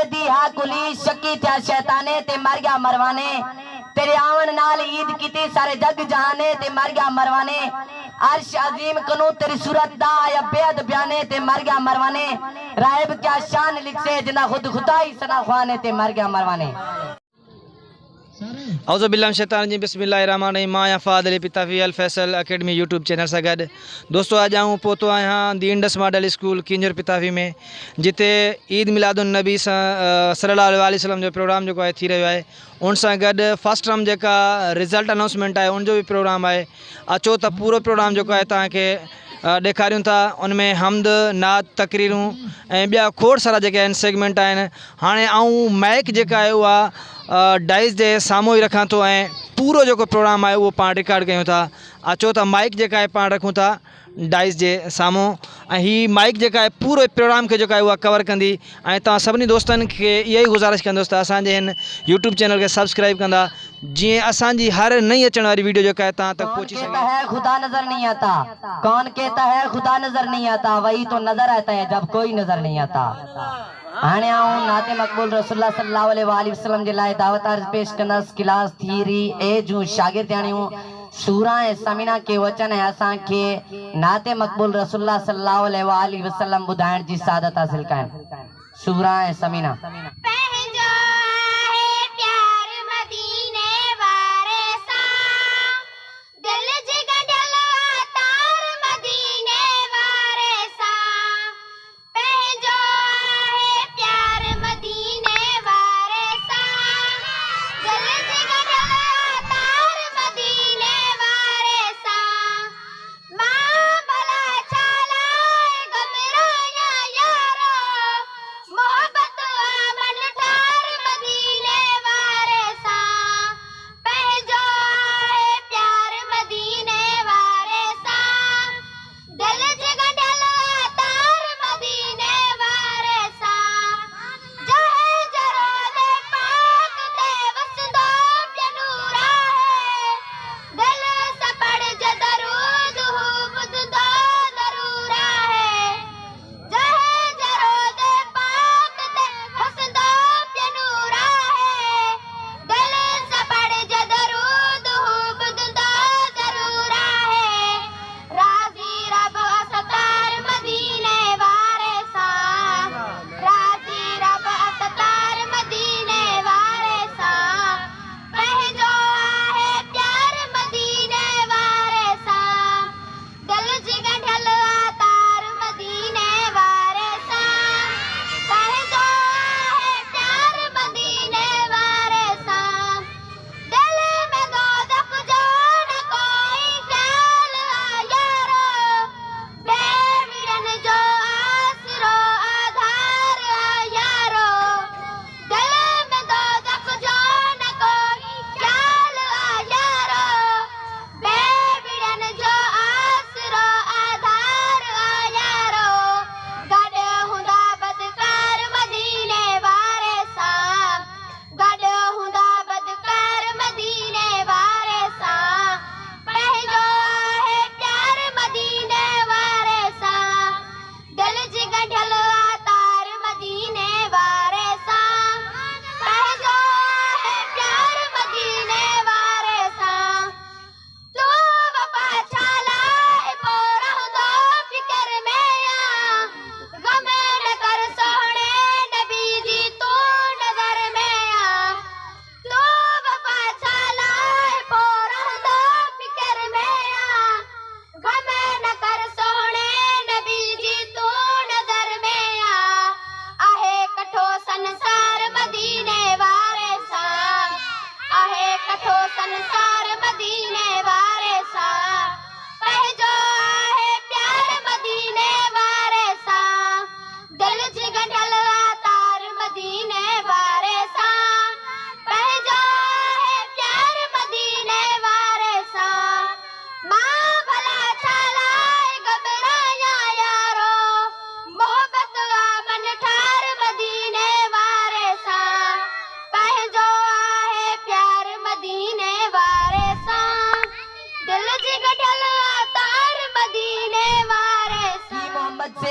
दी हा कुली शक्की था शैताने ते मर गया मरवाने तेरे आवन नाल ईद कीती सारे जग जहाने ते मर गया मरवाने अर्श अजीम कनू तेरी सूरत दा या बेद बयाने ते मर गया मरवाने रायब क्या शान लिखे जिंदा खुद खुदाई सना ख्वाने ते मर गया मरवाने। औज़ु बिल्लाहि शैतान जी बिस्मिल्लाहिर्रहमानिर्रहीम। मां या फादल पिताफी अल फैसल अकेडमी यूट्यूब चैनल से गड दोस्तों आज आऊँ पहुतो आया दी इंडस मॉडल स्कूल कींजर पिताफी में जिते ईद मिलादुन नबी सल्लल्लाहु अलैहि वसल्लम जो प्रोग्राम जो थी रहियो है उन सां गॾु फर्स्ट टर्म जेका रिज़ल्ट अनाउंसमेंट है उन जो भी प्रोग्राम है। अचो तो पूरो प्रोग्राम जो है तव्हांखे ॾेखारियूं था। उनमें हमद नात तकरीरूं ऐं ॿिया खोड़ सारा जेके आहिनि सेगमेंट आहिनि। हाणे आऊं माइक जेका आहे उहा डाइस जे साम्हूं ई रखां थो ऐं पूरो जेको प्रोग्राम आहे उहो पाण रिकॉर्ड कयूं था। अचो त माइक जेका आहे पाण रखूं था डाइस जे साम्हूं ऐं हीअ माइक जेका आहे पूरे प्रोग्राम खे जेका आहे उहा कवर कंदी ऐं तव्हां सभिनी दोस्तनि खे इहा ई गुज़ारिश कंदुसि त असांजे हिन यूट्यूब चैनल खे सब्सक्राइब कंदा जीअं असांजी हर नई अचण वारी वीडियो जेका आहे तव्हां तक पहुची सघे। है खुदा नजर नहीं आता, कौन कहता है खुदा नजर नहीं आता, वही तो नजर आता है जब कोई नजर नहीं आता। हाणे आऊं नाते मक़बूल रसूलुल्लाह सल्लल्लाहु अलैहि वसल्लम जे लाइ दावत अर्ज़ पेश कंदसि। क्लास थीरी ए जूं शागिर्दियाणियूं सूरा ऐं समीना के वचन है असां के नाते मक़बूल रसूलुल्लाह सल्लल्लाहु अलैहि वसल्लम ॿुधाइण जी सादत हासिल कनि। सूरा ऐं समीना।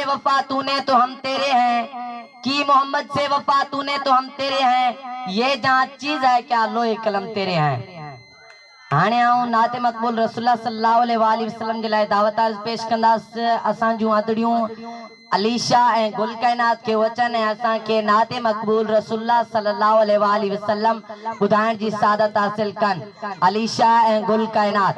वफा तूने तो हम तेरे हैं कि मोहम्मद से वफा तूने तो हम तेरे हैं, ये जहाँ चीज है क्या लोहे कलम तेरे हैं। हाणे आऊं नाते मक़बूल रसूलुल्लाह सल्लल्लाहु अलैहि वसल्लम जे लाइ दावत अर्ज़ पेश कंदास। असां जूं आदड़ियूं अलीशा ऐं गुल कायनात के वचन ऐं असां के नाते मक़बूल रसूलुल्लाह सल्लल्लाहु अलैहि वसल्लम ॿुधाइण जी सादत हासिल कन। अलीशा ऐं गुल कायनात।